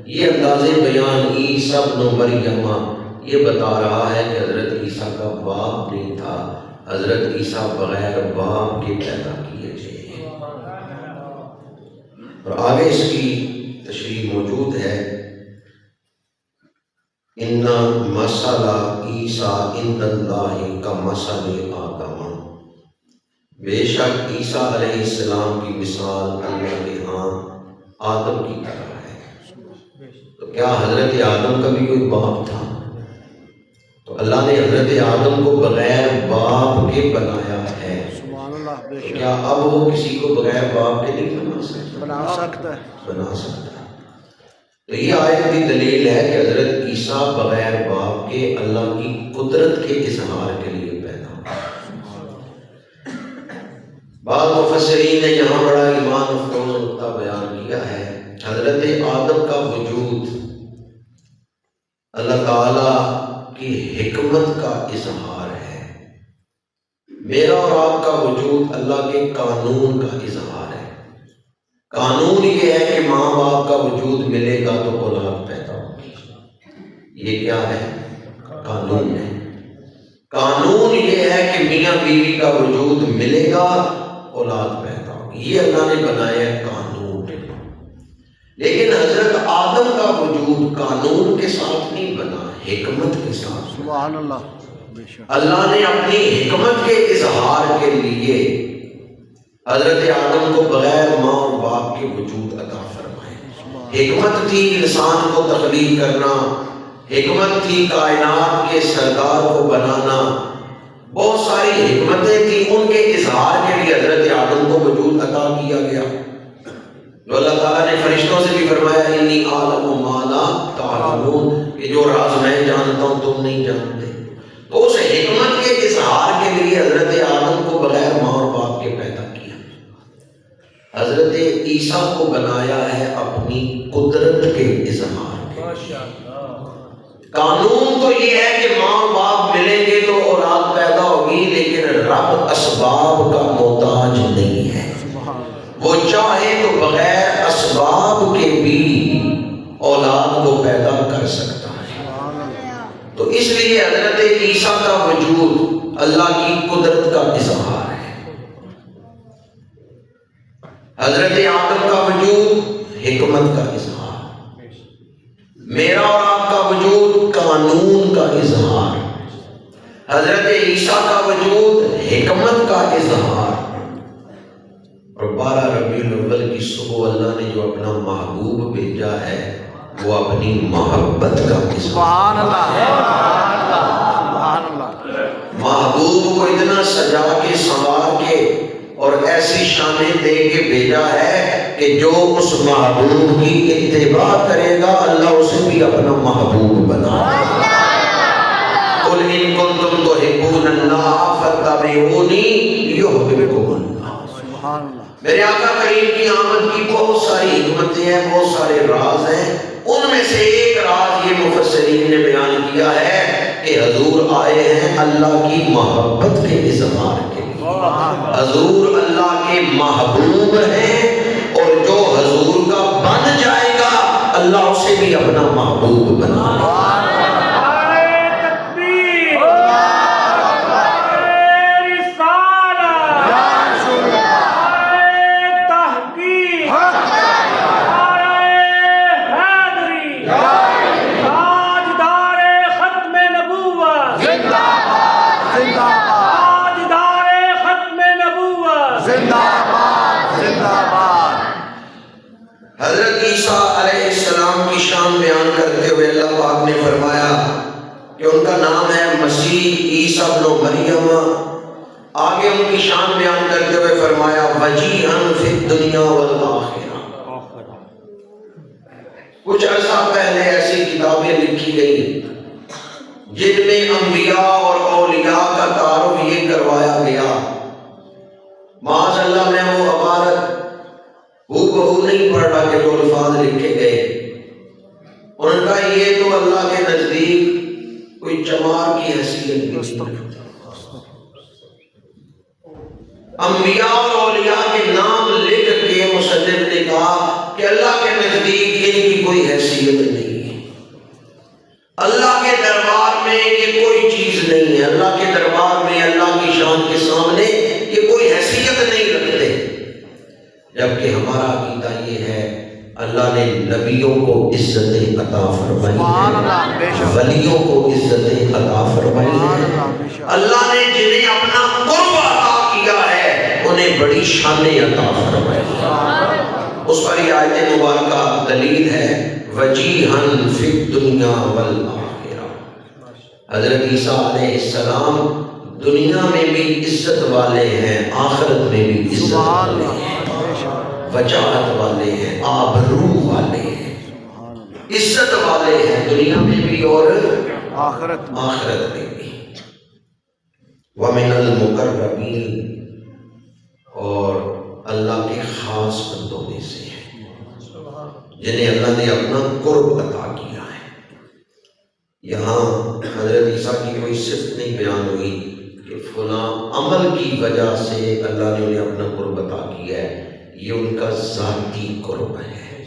یہ انداز بیان عیسیٰ ابن مریم یہ بتا رہا ہے کہ حضرت عیسیٰ کا باپ نہیں تھا، حضرت عیسیٰ بغیر باپ کے پیدا کیے تھے۔ اور آگے اس کی تشریح موجود ہے، ان مثل عیسیٰ عند اللہ کمثل آدم، بے شک عیسیٰ علیہ السلام کی مثال اللہ کے ہاں آدم کی طرح ہے۔ تو کیا حضرت آدم کا بھی کوئی باپ تھا؟ تو اللہ نے حضرت آدم کو بغیر باپ کے بنایا ہے، تو کیا اب وہ کسی کو بغیر باپ کے نہیں بنا سکتا ہے؟ تو یہ آیت کی دلیل ہے کہ حضرت عیسیٰ بغیر باپ کے اللہ کی قدرت کے اظہار کے لیے پیدا ہوئے۔ بعض مفسرین نے یہاں بڑا ایمان افروز نقطہ بیان کیا ہے، حضرت آدم کا وجود اللہ تعالیٰ کی حکمت کا اظہار ہے، میرا اور آپ کا وجود اللہ کے قانون کا اظہار ہے۔ قانون یہ ہے کہ ماں باپ کا وجود ملے گا تو اولاد پیدا ہوگی، یہ کیا ہے؟ قانون ہے۔ قانون یہ ہے کہ میاں بیوی کا وجود ملے گا اولاد پیدا ہوگی، یہ اللہ نے بنایا ہے قانون۔ لیکن حضرت آدم کا وجود قانون کے ساتھ نہیں بنا، حکمت کے ساتھ۔ سبحان اللہ۔ اللہ نے اپنی حکمت کے اظہار کے لیے حضرت آدم کو بغیر ماں اور باپ کے وجود عطا فرمائے۔ حکمت تھی انسان کو تخلیق کرنا، حکمت تھی کائنات کے سردار کو بنانا، بہت ساری حکمتیں تھیں، ان کے اظہار کے لیے حضرت آدم کو وجود عطا کیا گیا۔ جو اللہ تعالیٰ نے فرشتوں سے بھی فرمایا انی اعلم ما لا تعلمون، کہ جو راز میں جانتا ہوں تم نہیں جانتے۔ تو اس حکمت کے اظہار کے لیے حضرت آدم کو بغیر ماں اور باپ کے پیدا کیا۔ حضرت عیسیٰ کو بنایا ہے اپنی قدرت کے اظہار کے۔ قانون تو یہ ہے کہ ماں اور باپ ملیں گے تو اولاد پیدا ہوگی، لیکن رب اسباب کا محتاج نہیں ہے، وہ چاہے تو بغیر اسباب کے بھی اولاد کو پیدا کر سکتا ہے۔ تو اس لیے حضرت عیسیٰ کا وجود اللہ کی قدرت کا اظہار ہے، حضرت آدم کا وجود حکمت کا اظہار، میرا اور آپ کا وجود قانون کا اظہار، حضرت عیسیٰ کا وجود حکمت کا اظہار۔ اور 12 ربیع الاول کی صبح اللہ نے جو اپنا محبوب بھیجا ہے وہ اپنی محبت کا سبحان اللہ۔ سبحان اللہ۔ محبوب کو اتنا سجا کے سنوار کے اور ایسی شانیں دے کے بھیجا ہے کہ جو اس محبوب کی اتباع کرے گا اللہ اسے بھی اپنا محبوب بنا دے گا۔ قل ان کنتم تحبون اللہ فاتبعونی یحببکم اللہ۔ سبحان اللہ۔ میرے آقا کریم کی آمد کی بہت ساری حکمتیں ہیں، بہت سارے راز ہیں، ان میں سے ایک راز یہ مفسرین نے بیان کیا ہے کہ حضور آئے ہیں اللہ کی محبت کے اظہار کے لیے۔ حضور اللہ کے محبوب ہیں، اور جو حضور کا بن جائے گا اللہ اسے بھی اپنا محبوب بنا لے گا۔ حضرت عیسیٰ علیہ السلام کی شان بیان کرتے ہوئے اللہ پاک نے فرمایا کہ ان کا نام ہے مسیح عیسیٰ ابن مریم۔ آگے ان کی شان بیان کرتے ہوئے فرمایا وجیہاً فی الدنیا والآخرہ۔ کچھ عرصہ پہلے ایسی کتابیں لکھی گئی جن میں انبیاء اور اولیاء کا تعارف یہ کروایا گیا، معاذ اللہ میں وہ عبارت بہو نہیں پڑھ رہا کہ جو الفاظ لکھے گئے، ان کا یہ تو اللہ کے نزدیک کوئی چمار کی حیثیت نہیں۔ انبیاء اور اولیاء کے نام لکھ کے مصنف نے کہا کہ اللہ کے نزدیک کی کوئی حیثیت نہیں ہے، اللہ کے دربار میں یہ کوئی چیز نہیں ہے، اللہ کے دربار میں اللہ کی شان کے سامنے یہ کوئی حیثیت نہیں رکھتے، جبکہ ہمارا عقیدہ یہ ہے اللہ نے نبیوں کو عزتیں عطا فرمائی ہیں، ولیوں کو عزتیں عطا فرمائی ہیں، اللہ نے جنہیں اپنا قرب عطا کیا ہے انہیں بڑی شانیں عطا فرمائی ہیں۔ اس پر یہ آیت مبارکہ دلیل ہے وجیہاً فی الدنیا والآخرہ، حضرت عیسیٰ علیہ السلام دنیا میں بھی عزت والے ہیں، آخرت میں بھی عزت والے ہیں، وجاہت والے ہیں، آبرو والے ہیں، عزت والے ہیں دنیا میں بھی اور آخرت میں بھی۔ وَمِنَ الْمُقَرَّبِينَ، اور اللہ کے خاص بندوں میں سے ہیں جنہیں اللہ نے اپنا قرب عطا کیا ہے۔ یہاں حضرت عیسیٰ کی کوئی صفت نہیں بیان ہوئی کہ فلاں عمل کی وجہ سے اللہ نے انہیں اپنا قرب عطا کیا ہے، یہ ان کا ذاتی قرب ہے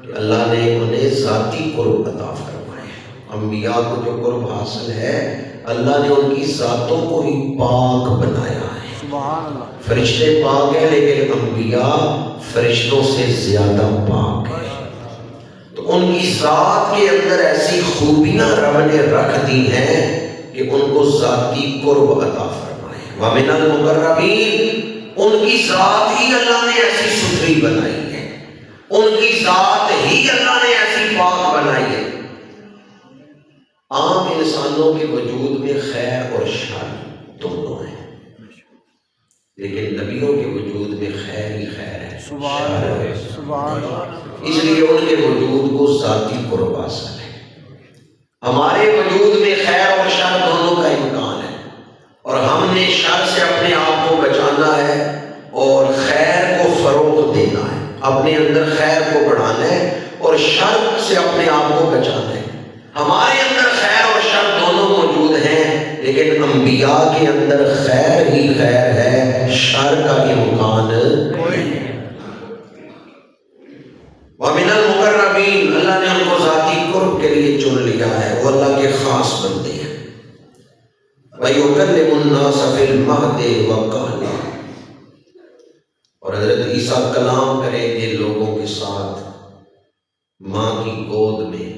کہ اللہ نے انہیں ذاتی قرب عطا فرمایا ہے۔ انبیاء کو جو قرب حاصل ہے اللہ نے ان کی ذاتوں کو ہی پاک بنایا ہے۔ فرشتے پاک ہیں لیکن انبیاء فرشتوں سے زیادہ پاک ہیں، تو ان کی ذات کے اندر ایسی خوبیاں رب نے رکھ دی ہیں کہ ان کو ذاتی قرب عطا فرمائے۔ وَمِنَ الْمُقَرَّبِينَ، ان کی ذات ہی اللہ نے ایسی ستھری بنائی ہے، ان کی ذات ہی اللہ نے ایسی پاک بنائی ہے۔ عام انسانوں کے وجود میں خیر اور شر دونوں ہیں، لیکن نبیوں کے وجود میں خیر ہی خیر ہے، شر ہے، اس لیے ان کے وجود کو ذاتی قرب حاصل ہے۔ ہمارے وجود میں خیر اور شر دونوں کا امکان ہے، اور ہم نے شر سے اپنے آپ کو بچانا ہے اور خیر کو فروغ دینا ہے، اپنے اندر خیر کو بڑھانا ہے اور شر سے اپنے آپ کو بچانا ہے۔ ہمارے اندر خیر اور شر دونوں موجود ہیں، لیکن انبیاء کے اندر خیر ہی خیر ہے، شر کا امکان کوئی نہیں۔ وَمِنَ الْمُقَرَّبِينَ، اللہ نے ان کو ذاتی قرب کے لیے چن لیا ہے، وہ اللہ کے خاص بندے ہیں۔ وَيُكَلِّمُ النَّاسَ فِي الْمَهْدِ وَكَهْلًا، اور حضرت عیسیٰ کلام کریں گے لوگوں کے ساتھ ماں کی گود میں،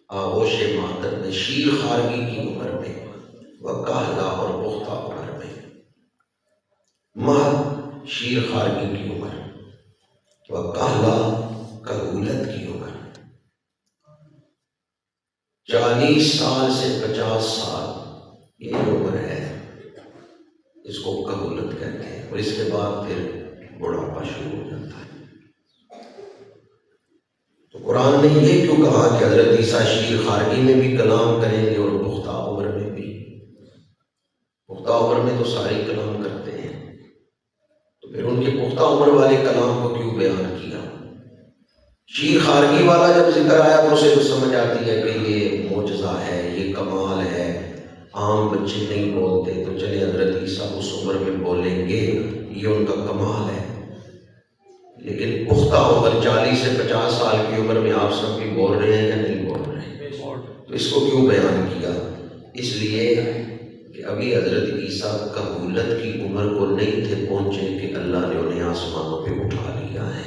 آغوش مادر میں، شیر خارگی کی عمر میں، وَكَهْلًا، اور پختہ عمر میں، مہد شیر خارگی کی عمر، وَكَهْلًا کہولت کی عمر، 40 سال سے 50 سال یہ عمر ہے، اس کو کہولت کہتے ہیں، اور اس کے بعد پھر بڑھاپا شروع ہو جاتا ہے۔ تو قرآن نے یہ کیوں کہا کہ حضرت عیسیٰ شیر خارگی میں بھی کلام کریں گے اور پختہ عمر میں بھی؟ پختہ عمر میں تو سارے کلام کرتے ہیں، تو پھر ان کے پختہ عمر والے کلام کو کیوں بیان کیا؟ شیر خارگی والا جب ذکر آیا تو اسے تو سمجھ آتی ہے کہ یہ معجزہ ہے، یہ کمال ہے، عام بچے نہیں بولتے، تو چلے حضرت عیسیٰ اس عمر میں بولیں گے، یہ ان کا کمال ہے۔ لیکن پختہ عمر 40 سے 50 سال کی عمر میں آپ سب بھی بول رہے ہیں یا نہیں بول رہے ہیں؟ تو اس کو کیوں بیان کیا؟ اس لیے کہ ابھی حضرت عیسیٰ کہولت کی عمر کو نہیں تھے پہنچے کہ اللہ نے انہیں آسمانوں پہ اٹھا لیا ہے،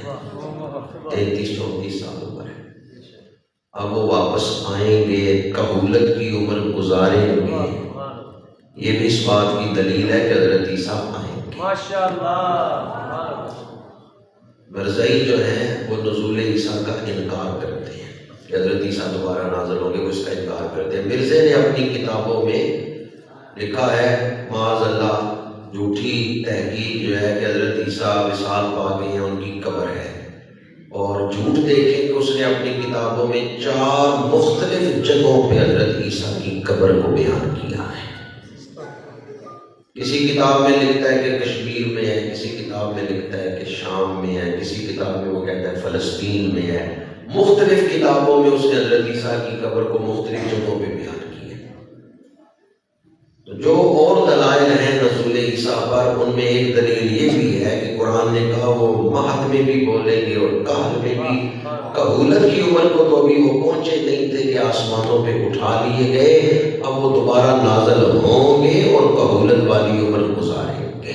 33-34 سال عمر ہے، اب وہ واپس آئیں گے، کہولت کی عمر گزاریں گے، یہ بھی اس بات کی دلیل ہے کہ حضرت عیسیٰ آئیں گے۔ مرزائی جو ہیں وہ نزول عیسیٰ کا انکار کرتے ہیں کہ حضرت عیسیٰ دوبارہ نازل ہوں گے، وہ اس کا انکار کرتے ہیں۔ مرزے نے اپنی کتابوں میں لکھا ہے معاذ اللہ، جھوٹی تحقیق جو ہے کہ حضرت عیسیٰ وصال پا گئے ہیں، ان کی قبر ہے، اور جھوٹ دیکھیں کہ اس نے اپنی کتابوں میں 4 مختلف جگہوں پہ حضرت عیسیٰ کی قبر کو بیان کیا ہے۔ کسی کتاب میں لکھتا ہے کہ کشمیر میں ہے، کسی کتاب میں لکھتا ہے کہ شام میں ہے، کسی کتاب میں وہ کہتا ہے فلسطین میں ہے، مختلف کتابوں میں اس نے حضرت عیسیٰ کی قبر کو مختلف جگہوں پہ بیان کی ہے۔ تو جو اور دلائل ہیں نزول عیسیٰ پر، ان میں ایک دلیل یہ بھی ہے کہ قرآن قرآن نے کہا وہ مہد میں بھی بولیں گے اور کہل میں بھی. کہولت کی عمر کو تو ابھی وہ پہنچے نہیں تھے کہ آسمانوں پہ اٹھا لیے گئے. اب وہ دوبارہ نازل ہوں گے اور کہولت والی عمر گزاریں گے.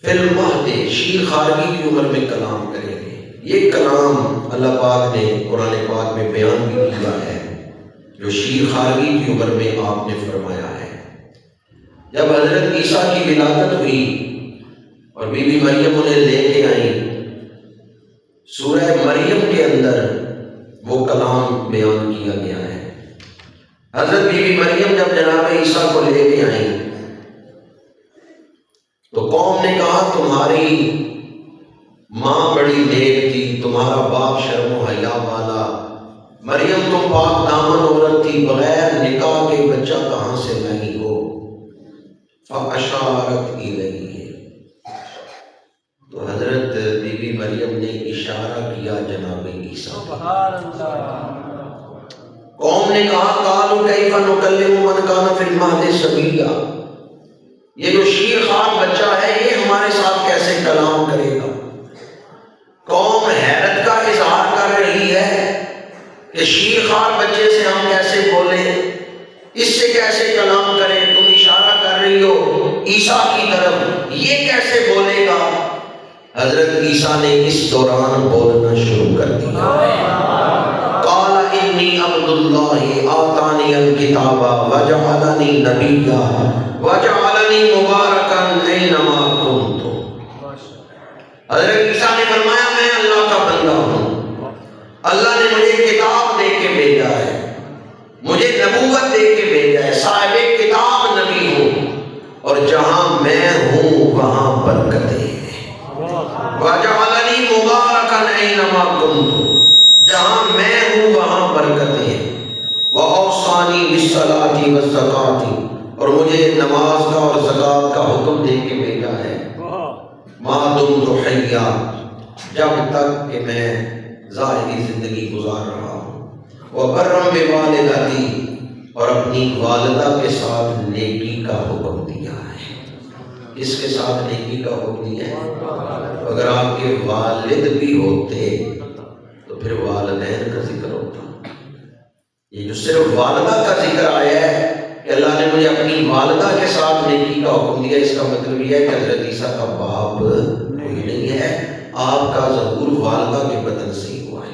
پھر مہد شیر خارگی کی عمر میں کلام کریں گے. یہ کلام اللہ پاک نے قرآن پاک میں بیان بھی کیا ہے جو شیر خارگی کی عمر میں آپ نے فرمایا ہے. جب حضرت عیسیٰ کی ولادت ہوئی اور بی بی مریم انہیں لے کے آئیں، سورہ مریم کے اندر وہ کلام بیان کیا گیا ہے. حضرت بی بی مریم جب جناب عیسیٰ کو لے کے آئیں تو قوم نے کہا تمہاری ماں بڑی نیک تھی، تمہارا باپ شرم و حیا والا، مریم تم پاک دامن عورت تھی، بغیر نکاح کے بچہ کہاں سے نہیں ہو. فَأَشَارَتْ إِلَيْهِ، تو حضرت بی بی مریم نے اشارہ کیا جناب عیسیٰ. قوم نے کہا قَالُوا كَيْفَ نُكَلِّمُ مَنْ كَانَ فِي الْمَهْدِ صَبِيًّا، یہ جو شیر خوار بچہ ہے یہ ہمارے ساتھ کیسے کلام کرے گا. قوم حیرت کا اظہار کر رہی ہے کہ شیر خوار بچے سے ہم کیسے بولیں، اس سے کیسے کلام کریں. تم اشارہ کر رہی ہو عیسیٰ کی طرف، یہ کیسے بولے گا. حضرت عیسیٰ نے اس دوران بولنا شروع کر دیا. قال انی عبد اللہ آتانی الکتاب وجعلنی نبیا وجعلنی مبارکا اینما کنت. حضرت عیسیٰ نے فرمایا میں اللہ کا بندہ ہوں، اللہ نے مجھے کتاب دے کے بھیجا ہے، مجھے نبوت دے کے بھیجا ہے، صاحب کتاب نبی ہوں، اور جہاں میں ہوں وہاں برکتیں ہیں. وَجَعَلَنِي مُبَارَكًا أَيْنَمَا كُنتُ، جہاں میں ہوں وہاں برکتیں ہیں. وَأَوْصَانِي بِالصَّلَاةِ وَالزَّكَاةِ، اور مجھے نماز کا اور زکوٰۃ کا حکم دے کے بھیجا ہے. مَا دُمْتُ حَيًّا، جب تک کہ میں ظاہری زندگی گزار رہا ہوں. وَبَرًّا بِوَالِدَتِي، اور اپنی والدہ کے ساتھ نیکی کا حکم دیا ہے. اس کے ساتھ نیکی کا حکم دیا ہے. اگر آپ کے والد بھی ہوتے تو پھر والدین کا ذکر ہوتا. یہ جو صرف والدہ کا ذکر آیا ہے کہ اللہ نے مجھے اپنی والدہ کے ساتھ نیکی کا حکم دیا، اس کا مطلب یہ ہے کہ حضرت عیسیٰ کا باپ کوئی نہیں ہے، آپ کا ظہور والدہ کے بدن سے ہی ہوا ہے.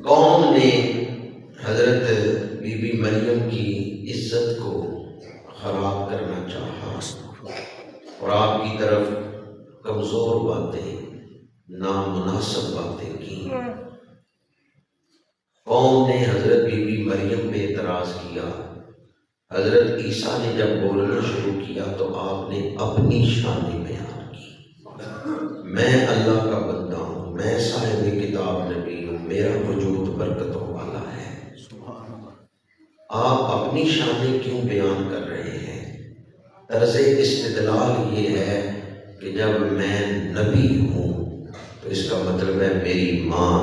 قوم نے حضرت بی بی مریم کی عزت کو خراب کرنا چاہا اور آپ کی طرف کمزور باتیں، نامناسب باتیں کی. قوم نے حضرت بی بی مریم پہ اعتراض کیا. حضرت عیسیٰ نے جب بولنا شروع کیا تو آپ نے اپنی شان بیان کی. میں اللہ کا بندہ ہوں، میں صاحب کتاب نبی ہوں، میرا وجود برکتوں والا ہے. آپ اپنی شان کیوں بیان کر رہے ہیں؟ طرز استدلال یہ ہے کہ جب میں نبی ہوں تو اس کا مطلب ہے میری ماں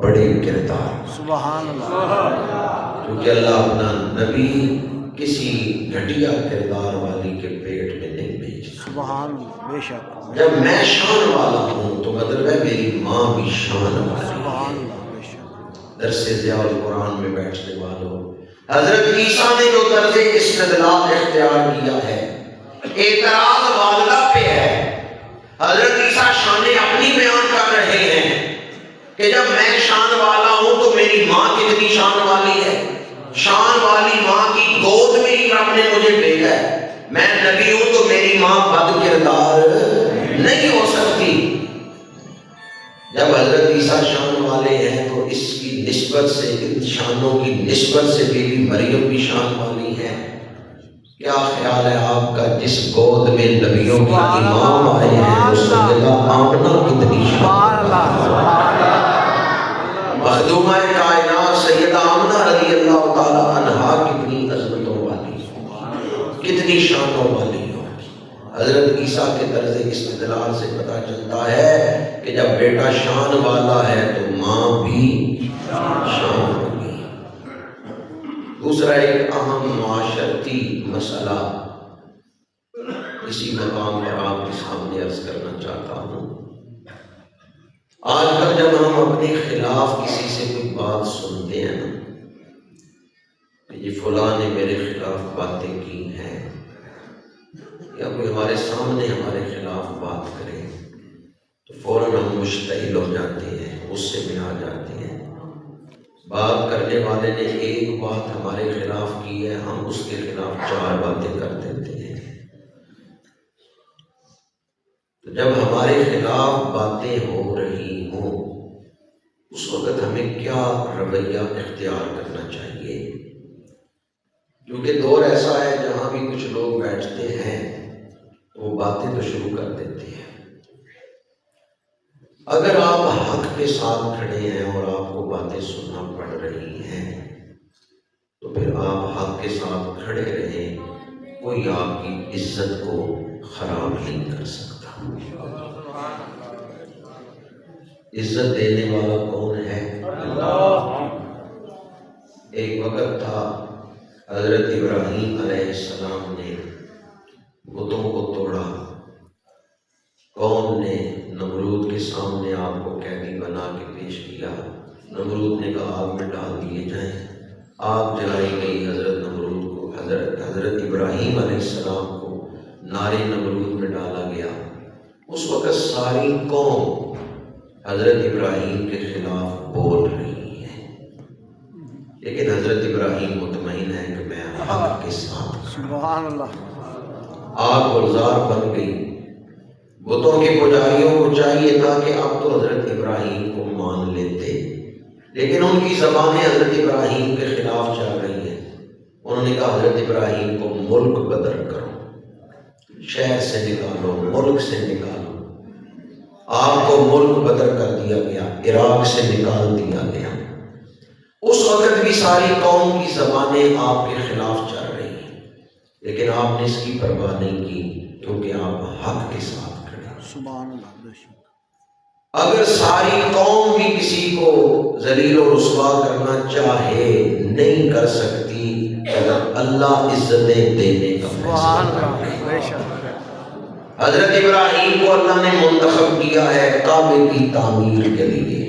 بڑے کردار. سبحان اللہ. کیونکہ اللہ اپنا نبی کسی گھٹیا کردار والی کے پیٹ میں نہیں بھیجتا. سبحان اللہ. بے شک. جب میں شان والا ہوں تو مطلب ہے میری ماں بھی شان والی. سبحان اللہ. بے شک. درس ضیاء القرآن میں بیٹھنے والوں، حضرت عیسیٰ نے جو طرز استدلال اختیار کیا ہے، اعتراض والدہ پہ ہے. حضرت عیسیٰ شانیں اپنی بیان کر رہے ہیں کہ جب میں شان والا ہوں تو میری ماں کتنی شان والی ہے. شان والی ماں کی گود میں ہی رب نے مجھے بھیجا ہے. میں نبی ہوں تو میری ماں بد کردار نہیں ہو سکتی. جب حضرت عیسیٰ شان والے ہیں تو اس کی نسبت سے، ان شانوں کی نسبت سے بی بی مریم بھی شان والی ہے. کیا خیال ہے آپ کا جس گود میں نبیوں کے امام آئے ہیں وہ سیدہ آمنہ کتنی شان والی ہے. مخدومہ کائنات سیدہ آمنہ رضی اللہ تعالی عنہا کتنی عظمتوں والی، کتنی شانوں والی. حضرت عیسیٰ کے طرز استدلال سے پتہ چلتا ہے کہ جب بیٹا شان والا ہے تو ماں بھی شان ہوگی. دوسرا ایک اہم معاشرتی مسئلہ اسی مقام پر آپ کے سامنے عرض کرنا چاہتا ہوں۔ آج کل جب ہم اپنے خلاف کسی سے کوئی بات سنتے ہیں نا کہ یہ فلاں نے میرے خلاف باتیں کی ہیں، یا کوئی ہمارے سامنے ہمارے خلاف بات کرے تو فوراً ہم مشتعل ہو جاتے ہیں، غصے میں آ جاتے ہیں۔ بات کرنے والے نے ایک بات ہمارے خلاف کی ہے، ہم اس کے خلاف 4 باتیں کر دیتے ہیں۔ تو جب ہمارے خلاف باتیں ہو رہی ہوں اس وقت ہمیں کیا رویہ اختیار کرنا چاہیے؟ کیونکہ دور ایسا ہے جہاں بھی کچھ لوگ بیٹھتے ہیں وہ باتیں تو شروع کر دیتے ہیں۔ اگر آپ حق کے ساتھ کھڑے ہیں اور آپ کو باتیں سننا پڑ رہی ہیں تو پھر آپ حق کے ساتھ کھڑے رہیں، کوئی آپ کی عزت کو خراب نہیں کر سکتا۔ عزت دینے والا کون ہے؟ اللہ۔ ایک وقت تھا حضرت ابراہیم علیہ السلام نے بتوں کو توڑا، قوم نے نمرود کے سامنے آپ کو قیدی بنا کے پیش کیا۔ نمرود نے کہا آگ میں ڈال دیے جائیں، آگ جلائی گئی۔ حضرت نمرود کو حضرت ابراہیم علیہ السلام کو نارے نمرود میں ڈالا گیا۔ اس وقت ساری قوم حضرت ابراہیم کے خلاف بول رہی ہے، لیکن حضرت ابراہیم مطمئن ہے کہ میں حق کے ساتھ۔ سبحان اللہ۔ آگ گلزار بن گئی۔ بتوں کے پجاریوں کو چاہیے تھا کہ اب تو حضرت ابراہیم کو مان لیتے، لیکن ان کی زبانیں حضرت ابراہیم کے خلاف چل رہی ہیں۔ انہوں نے کہا حضرت ابراہیم کو ملک بدر کرو، شہر سے نکالو، ملک سے نکالو۔ آپ کو ملک بدر کر دیا گیا، عراق سے نکال دیا گیا۔ اس وقت بھی ساری قوم کی زبانیں آپ کے خلاف چل رہی ہیں، لیکن آپ نے اس کی پرواہ نہیں کی کیونکہ آپ حق کے ساتھ کھڑے۔ سبحان اللہ۔ اگر ساری قوم بھی کسی کو ذلیل و رسوا کرنا چاہے نہیں کر سکتی اگر اللہ عزتیں دینے کا فیصلہ کرے۔ حضرت ابراہیم کو اللہ نے منتخب کیا ہے کعبے کی تعمیر کے لیے۔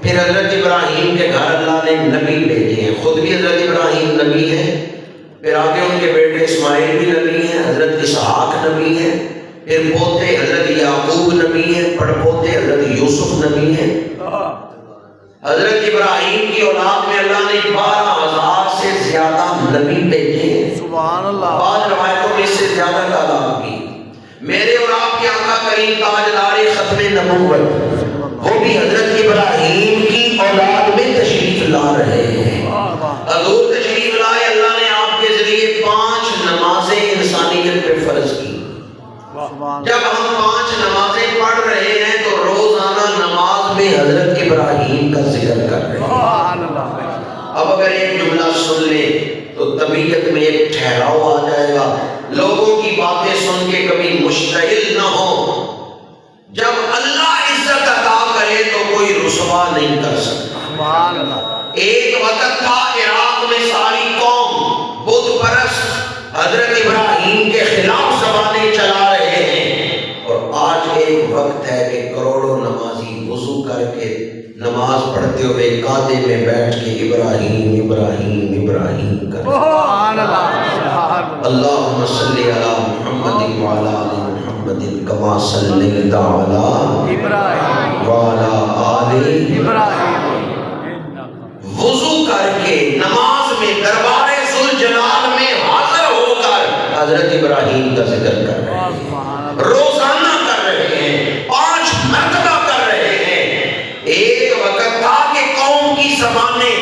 پھر حضرت ابراہیم کے گھر اللہ نے نبی بھیجے ہیں، خود بھی حضرت ابراہیم نبی ہیں، پھر آگے ان کے بیٹے اسماعیل بھی نبی ہیں، حضرت اسحاق نبی ہیں، پھر پوتے حضرت یعقوب نبی ہیں، پڑ پوتے حضرت یوسف نبی ہیں۔ حضرت ابراہیم کی اولاد میں اللہ نے 12,000 سے زیادہ نبی بھیجے ہیں۔ سبحان اللہ۔ بعض روایتوں میں اس سے زیادہ تعداد بھی۔ میرے اور آپ کے آقا کریم تاجدار ختم نبوت وہ بھی حضرت ابراہیم کی اولاد میں تشریف لا رہے ہیں۔ حضور تشریف لائے، اللہ نے آپ کے ذریعے 5 نمازیں انسانیت پہ فرض کی۔ جب ہم 5 نمازیں پڑھ رہے ہیں تو روزانہ نماز میں حضرت ابراہیم کا ذکر کر رہے ہیں۔ اب اگر ایک جملہ سن لیں تو طبیعت میں ایک ٹھہراؤ آ جائے گا، لوگوں کی باتیں سن کے کبھی مشتعل نہ ہو۔ جب اللہ عزت عطا کرے تو کوئی رسوا نہیں کر سکتا۔ ایک وقت تھا عراق میں ساری قوم بت پرست حضرت ابراہیم کے خلاف زبانیں چلا رہے ہیں، اور آج ایک وقت ہے کہ کروڑوں نمازی وضو کر کے نماز پڑھتے ہوئے قعدے میں بیٹھ کے ابراہیم ابراہیم ابراہیم کر اللہم صلی علی محمد وعلی آل محمد کما صلیت علی ابراہیم وعلی آل ابراہیم۔ وضو کر کے نماز میں دربار ذوالجلال میں حاضر ہو کر حضرت ابراہیم کا ذکر کر رہے ہیں، روزانہ کر رہے ہیں، 5 مرتبہ کر رہے ہیں۔ ایک وقت تھا کہ قوم کی زبانیں،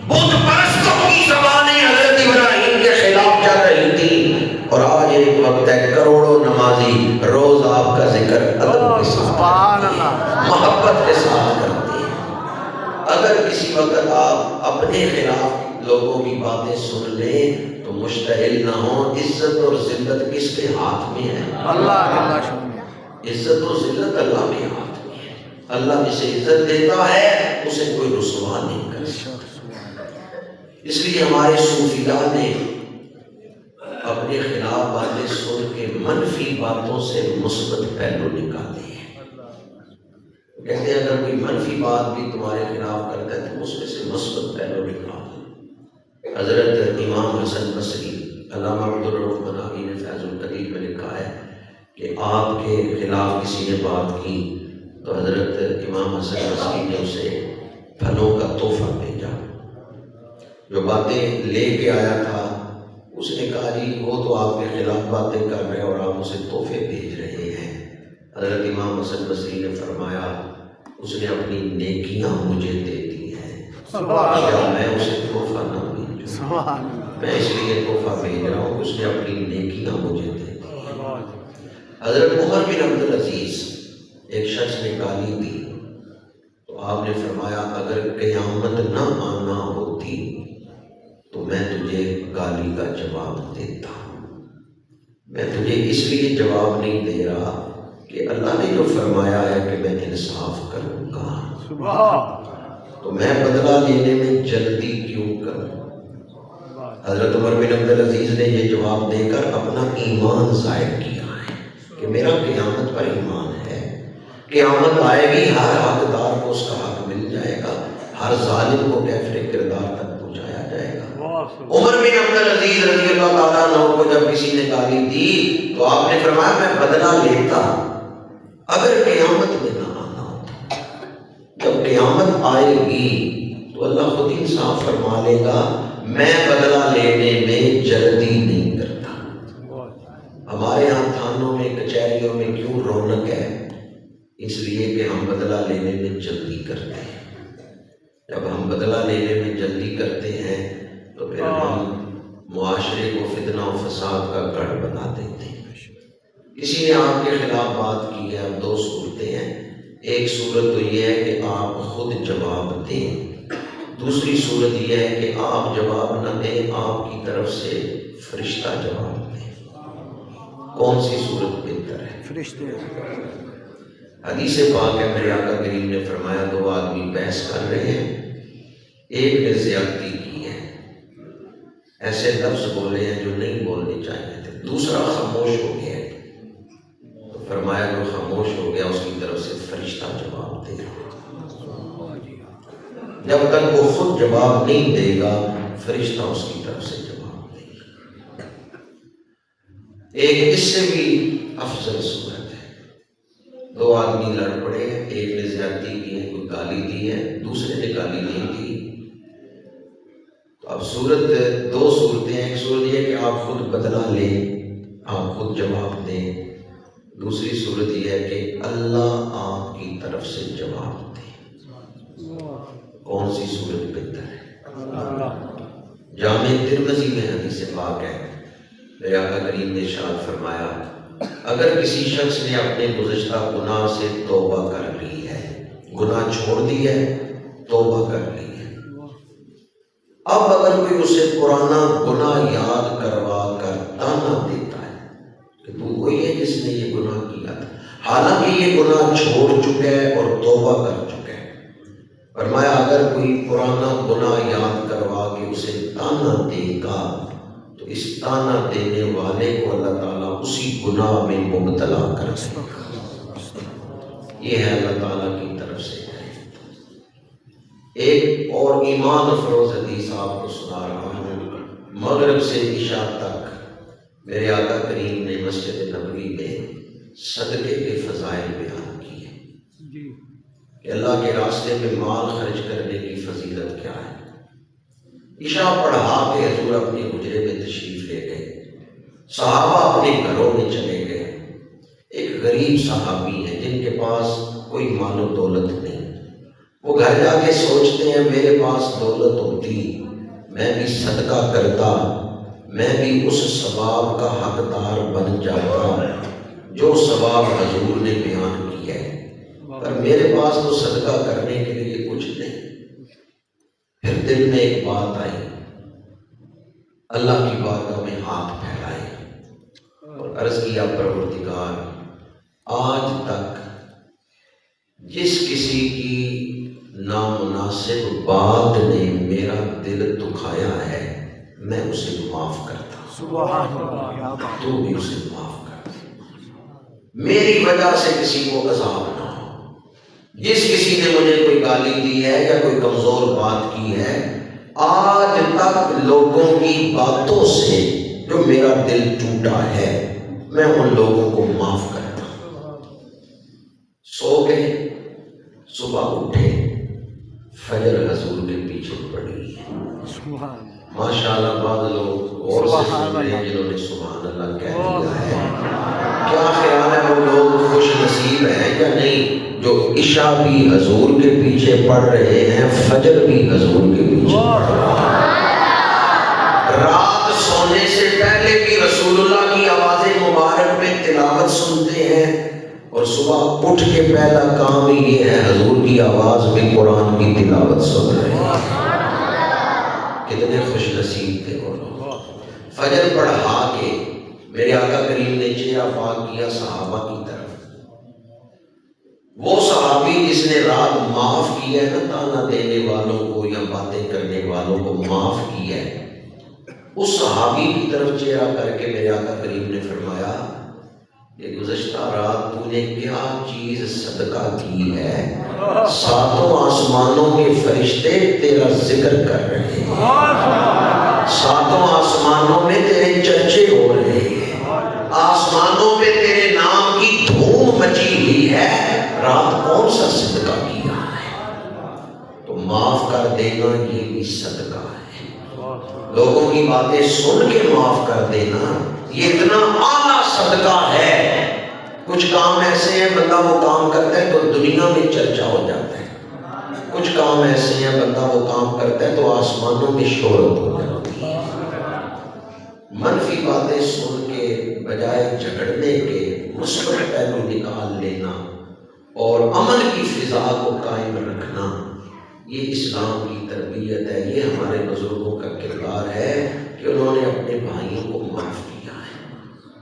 بت پرستوں کی زبانیں حضرت ابراہیم کے خلاف چل رہی تھی، اور آج ایک وقت ہے کروڑوں نمازی روز آپ کا ذکر ادب کے ساتھ، محبت کے ساتھ کرتے ہیں۔ اگر کسی وقت آپ اپنے خلاف لوگوں کی باتیں سن لیں تو مشتعل نہ ہوں۔ عزت اور ذلت کس کے ہاتھ میں ہے؟ اللہ کے۔ عزت اور ذلت اللہ کے ہاتھ میں ہے۔ اللہ جسے عزت دیتا ہے اسے کوئی رسوا نہیں کر سکتا۔ اس لیے ہمارے صوفیاء نے اپنے خلاف باتیں سن کے منفی باتوں سے مثبت پہلو نکالے ہیں۔ کہتے ہیں اگر کوئی منفی بات بھی تمہارے خلاف کرتا ہے تو اس میں سے مثبت پہلو نکال۔ حضرت امام حسن بصری، علامہ عبدالرؤف مناوی نے فیض القدیر میں لکھا ہے کہ آپ کے خلاف کسی نے بات کی تو حضرت امام حسن بصری نے اسے پھلوں کا تحفہ بھیجا۔ جو باتیں لے کے آیا تھا اس نے کہا جی وہ تو آپ کے خلاف باتیں کر رہے ہیں اور آپ اسے تحفے بھیج رہے ہیں۔ حضرت امام حسن بصری نے فرمایا اس نے اپنی نیکیاں مجھے دے دی ہیں، کیا میں اسے تحفہ نہ بھیجوں؟ میں اس لیے تحفہ بھیج رہا ہوں کہ اس نے اپنی نیکیاں مجھے دے دی۔ حضرت عمر بن عبدالعزیز، ایک شخص نے گالی دی تو آپ نے فرمایا اگر قیامت نہ آنا ہوتی تو میں تجھے گالی کا جواب دیتا۔ میں تجھے اس لیے جواب نہیں دے رہا کہ اللہ نے جو فرمایا ہے کہ میں انصاف کروں گا تو میں بدلہ لینے میں جلدی کیوں کروں؟ حضرت عمر بن عبدالعزیز نے یہ جواب دے کر اپنا ایمان ظاہر کیا ہے کہ میرا قیامت پر ایمان ہے، قیامت آئے گی، ہر حقدار کو اس کا حق مل جائے گا، ہر ظالم کو کیفر کردار تک پہنچایا جائے گا۔ عمر بن عبدالعزیز رضی اللہ تعالیٰ عنہ کو جب کسی نے گالی دی تو آپ نے فرمایا میں بدلہ لیتا اگر قیامت میں نہ آنا ہوتا۔ جب قیامت آئے گی تو اللہ خود انصاف فرما لے گا، میں بدلہ لینے میں جلدی نہیں کرتا۔ ہمارے ہاں تھانوں میں کچہریوں میں کیوں رونق ہے؟ اس لیے کہ ہم بدلہ لینے میں جلدی کرتے ہیں۔ جب ہم بدلہ لینے میں جلدی کرتے ہیں تو پھر ہم معاشرے کو فتنہ و فساد کا گڑھ بنا دیتے ہیں۔ کسی نے آپ کے خلاف بات کی ہے، اب دو صورتیں ہیں، ایک صورت تو یہ ہے کہ آپ خود جواب دیں، دوسری صورت یہ ہے کہ آپ جواب نہ دیں، آپ کی طرف سے فرشتہ جواب دیں۔ کون سی صورت بہتر ہے؟ فرشتے۔ حدیث پاک ہے، میرے آقا کریم نے فرمایا دو آدمی بحث کر رہے ہیں، ایک نے زیادتی کی ہے، ایسے لفظ بولے ہیں جو نہیں بولنے چاہیے تھے، دوسرا خاموش ہو گیا ہے تو فرمایا جو خاموش ہو گیا اس کی طرف سے فرشتہ جواب دے گا۔ جب تک وہ خود جواب نہیں دے گا فرشتہ اس کی طرف سے جواب دے گا۔ ایک اس سے بھی افضل صورت ہے، دو آدمی لڑ پڑے ہیں، ایک نے زیادتی کی ہے، کوئی گالی دی ہے، دوسرے نے گالی نہیں دی۔ تو اب صورت دو صورتیں ہیں، ایک صورت یہ کہ آپ خود بدلہ لیں، آپ خود جواب دیں، دوسری صورت یہ ہے کہ اللہ آپ کی طرف سے جواب دے۔ کون سی صورت بہتر ہے؟ جامع ترمذی میں حدیث پاک ہے، میرے آقا کریم نے ارشاد فرمایا اگر کسی شخص نے اپنے گزشتہ گناہ سے توبہ کر لی ہے، گناہ چھوڑ دی ہے، توبہ کر لی ہے، اب اگر کوئی اسے پرانا گناہ یاد کروا کر تانا دیتا ہے کہ تو وہی ہے جس نے یہ گناہ کیا تھا، حالانکہ یہ گناہ چھوڑ چکا ہے اور توبہ کر چکا ہے، فرمایا اگر کوئی پرانا گناہ یاد کروا کے اسے تانا دے گا تو اس تانا دینے والے کو اللہ تعالیٰ اسی گناہ میں مبتلا کر دے گا۔ یہ ہے اللہ تعالیٰ کی طرف سے۔ ایک اور ایمان افروز حدیث آپ کو سنا رہا ہوں، مغرب سے عشاء تک میرے آقا کریم نے مسجد نبوی میں صدقے کے فضائل بیان کیے کہ اللہ کے راستے میں مال خرچ کرنے کی فضیلت کیا ہے۔ عشاء پڑھا کے حضور اپنے حجرے میں تشریف لے گئے، صحابہ اپنے گھروں میں چلے گئے۔ ایک غریب صحابی ہیں جن کے پاس کوئی مال و دولت نہیں، وہ گھر جا کے سوچتے ہیں میرے پاس دولت ہوتی میں بھی صدقہ کرتا، میں بھی اس ثواب کا حقدار بن جاتا جو ثواب حضور نے بیان کیا ہے، پر میرے پاس تو صدقہ کرنے کے لیے کچھ نہیں۔ پھر دل میں ایک بات آئی، اللہ کی بارگاہ میں ہاتھ پھیلائے اور عرض کیا پروردگار آج تک جس کسی کی نامناسب بات نے میرا دل دکھایا ہے، میں اسے معاف کرتا ہوں، سبحان اللہ، کیا بات تو بھی اسے معاف کر۔ میری وجہ سے کسی کو عذاب نہ ہو۔ جس کسی نے مجھے کوئی گالی دی ہے یا کوئی کمزور بات کی ہے، آج تک لوگوں کی باتوں سے جو میرا دل ٹوٹا ہے، میں ان لوگوں کو معاف کرتا ہوں۔ سو گئے، صبح اٹھے، فجر حضور کے پیچھے پڑی ہے۔ سبحان اللہ، ماشاءاللہ بعض لوگ اور سے سنتے ہیں جنہوں نے سبحان اللہ کہہ دیا ہے۔ کیا خیال ہے وہ لوگ خوش نصیب ہیں یا نہیں جو عشاء بھی حضور کے پیچھے پڑھ رہے ہیں، فجر بھی حضور کے پیچھے پڑھ رہے ہیں، رات سونے سے پہلے بھی رسول اللہ کی آواز مبارک میں تلاوت سنتے ہیں، اور صبح اٹھ کے پہلا کام یہ ہے حضور کی آواز میں قرآن کی تلاوت سن رہے ہیں۔ کتنے خوش نصیب تھے وہ لوگ۔ فجر پڑھا کے میرے آقا کریم نے چہرہ پاک کیا صحابہ کی طرف۔ وہ صحابی جس نے رات معاف کیا ہے نا، تانا دینے والوں کو یا باتیں کرنے والوں کو معاف کیا ہے، اس صحابی کی طرف چہرہ کر کے میرے آقا کریم نے فرمایا کہ گزشتہ رات تو نے کیا چیز صدقہ کی ہے، ساتوں آسمانوں کے فرشتے تیرا ذکر کر رہے ہیں، ساتوں آسمانوں میں تیرے چرچے ہو رہے ہیں، آسمانوں میں تیرے نام کی دھوم مچی ہوئی ہے، رات کون سا صدقہ کیا ہے؟ تو معاف کر دینا یہ بھی صدقہ ہے۔ لوگوں کی باتیں سن کے معاف کر دینا یہ اتنا اعلیٰ صدقہ ہے۔ کچھ کام ایسے ہیں بندہ وہ کام کرتا ہے تو دنیا میں چرچا ہو جاتا ہے، کچھ کام ایسے ہیں بندہ وہ کام کرتا ہے تو آسمانوں میں شہرت ہو جاتی ہے۔ منفی باتیں سن کے بجائے جھگڑنے کے مثبت پہلو نکال لینا اور عمل کی فضا کو قائم رکھنا، یہ اسلام کی تربیت ہے۔ یہ ہمارے بزرگوں کا کردار ہے کہ انہوں نے اپنے بھائیوں کو معاف کیا ہے،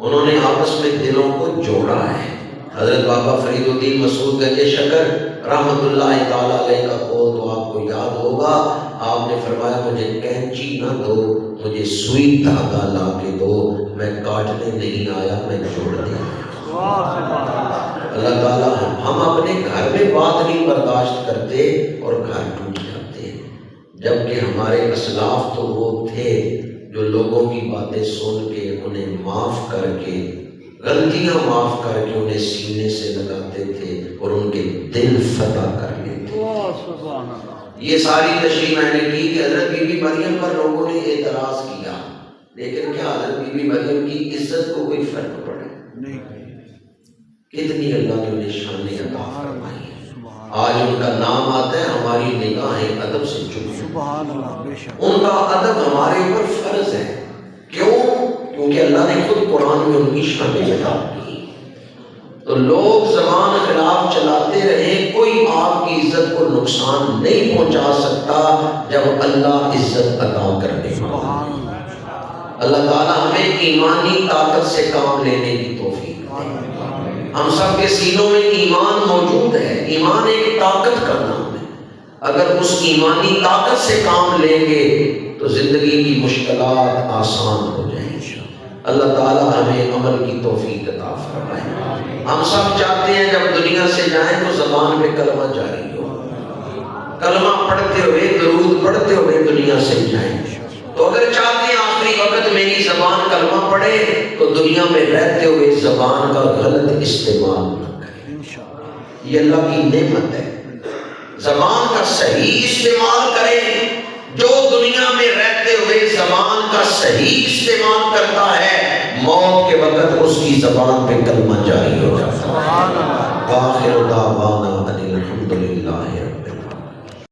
انہوں نے آپس میں دلوں کو جوڑا ہے۔ حضرت بابا فرید الدین مسعود گنج شکر رحمۃ اللہ تعالیٰ علیہ کا قول تو آپ کو یاد ہوگا، آپ نے فرمایا مجھے کینچی نہ دو، مجھے سوئی دھاگا لا کے دو، میں کاٹنے نہیں آیا، میں جوڑنے آیا۔ اللہ تعالیٰ ہم اپنے گھر میں بات نہیں برداشت کرتے اور گھر ٹوٹ جاتے ہیں، جبکہ ہمارے اسلاف تو وہ تھے جو لوگوں کی باتیں سن کے انہیں معاف کر کے، غلطیاں معاف کر کے انہیں سینے سے لگاتے تھے اور ان کے دل فتح کر لیتے تھے۔ یہ ساری تشریح میں نے کی کہ حضرت بی بی مریم پر لوگوں نے اعتراض کیا، لیکن کیا حضرت بی بی مریم کی عزت کو کوئی فرق پڑے؟ نہیں۔ کتنی اللہ نے انہیں شان عطا فرمائی ہے، آج ان کا نام آتا ہے ہماری نگاہیں ادب سے جھکی، سبحان اللہ، بے شک ان کا ادب ہمارے اوپر فرض ہے۔ کیوں؟ کیونکہ اللہ نے خود قرآن میں ان کی شان عطا کی۔ تو لوگ زبان خلاف چلاتے رہیں، کوئی آپ کی عزت کو نقصان نہیں پہنچا سکتا جب اللہ عزت عطا کرنے والا ہے۔ اللہ تعالیٰ ہمیں ایمانی طاقت سے کام لینے کی توفیق دے۔ ہم سب کے سینوں میں ایمان موجود ہے، ایمان ایک طاقت کا نام ہے، اگر اس ایمانی طاقت سے کام لیں گے تو زندگی کی مشکلات آسان ہو جائیں گی۔ اللہ تعالیٰ ہمیں عمل کی توفیق عطا فرمائے۔ ہم سب چاہتے ہیں جب دنیا سے جائیں تو زبان پہ کلمہ جاری ہو، کلمہ پڑھتے ہوئے درود پڑھتے ہوئے دنیا سے جائیں۔ تو اگر چاہتے ہیں آخری وقت میری زبان کلمہ پڑھے تو دنیا میں رہتے ہوئے زبان کا غلط استعمال نہ کریں، یہ اللہ کی نعمت ہے۔ زبان کا صحیح استعمال کریں۔ جو دنیا میں رہتے ہوئے زبان کا صحیح استعمال کرتا ہے، موت کے وقت اس کی زبان پہ کلمہ جاری ہو جاتا ہے۔ آخر دعوانا